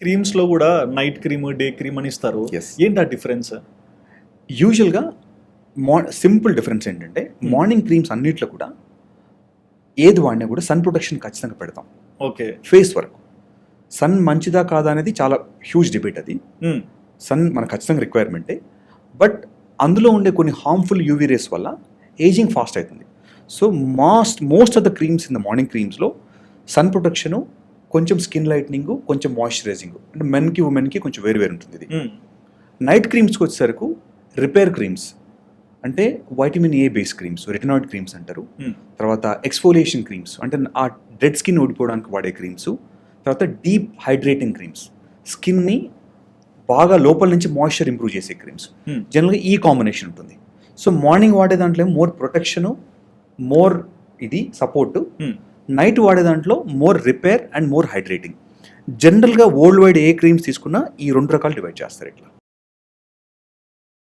క్రీమ్స్లో కూడా night cream, day cream అని ఇస్తారు. Yes. ఏంటి ఆ డిఫరెన్స్? యూజువల్గా సింపుల్ డిఫరెన్స్ ఏంటంటే మార్నింగ్ క్రీమ్స్ అన్నిట్లో కూడా ఏది వాడినా కూడా సన్ ప్రొటెక్షన్ ఖచ్చితంగా పెడతాం. ఓకే. ఫేస్ వరకు సన్ మంచిదా కాదా అనేది చాలా హ్యూజ్ డిబేట్. అది సన్ మనకు ఖచ్చితంగా రిక్వైర్మెంటే. బట్ అందులో ఉండే కొన్ని హార్మ్ఫుల్ యూవీ రేస్ వల్ల ఏజింగ్ ఫాస్ట్ అవుతుంది. So most of the creams in the morning క్రీమ్స్లో సన్ ప్రొటెక్షను, కొంచెం స్కిన్ లైట్నింగ్, కొంచెం మాయిశ్చరైజింగ్, అంటే మెన్కి ఉమెన్కి కొంచెం వేరు ఉంటుంది ఇది. నైట్ క్రీమ్స్కి వచ్చేసరికి రిపేర్ క్రీమ్స్, అంటే vitamin A base creams, retinoid creams అంటారు. తర్వాత ఎక్స్ఫోలియేషన్ క్రీమ్స్, అంటే ఆ డెడ్ స్కిన్ ఓడిపోవడానికి వాడే క్రీమ్స్. తర్వాత డీప్ హైడ్రేటింగ్ క్రీమ్స్, స్కిన్ని బాగా లోపల నుంచి మాయిశ్చర్ ఇంప్రూవ్ చేసే క్రీమ్స్. జనరల్గా ఈ కాంబినేషన్ ఉంటుంది. సో మార్నింగ్ వాడే దాంట్లో మోర్ ప్రొటెక్షను, మోర్ ఇది సపోర్టు. నైట్ వాడే దాంట్లో more repair and more hydrating. జనరల్గా వరల్డ్ వైడ్ ఏ క్రీమ్స్ తీసుకున్నా ఈ 2 రకాలు డివైడ్ చేస్తారు ఇట్లా.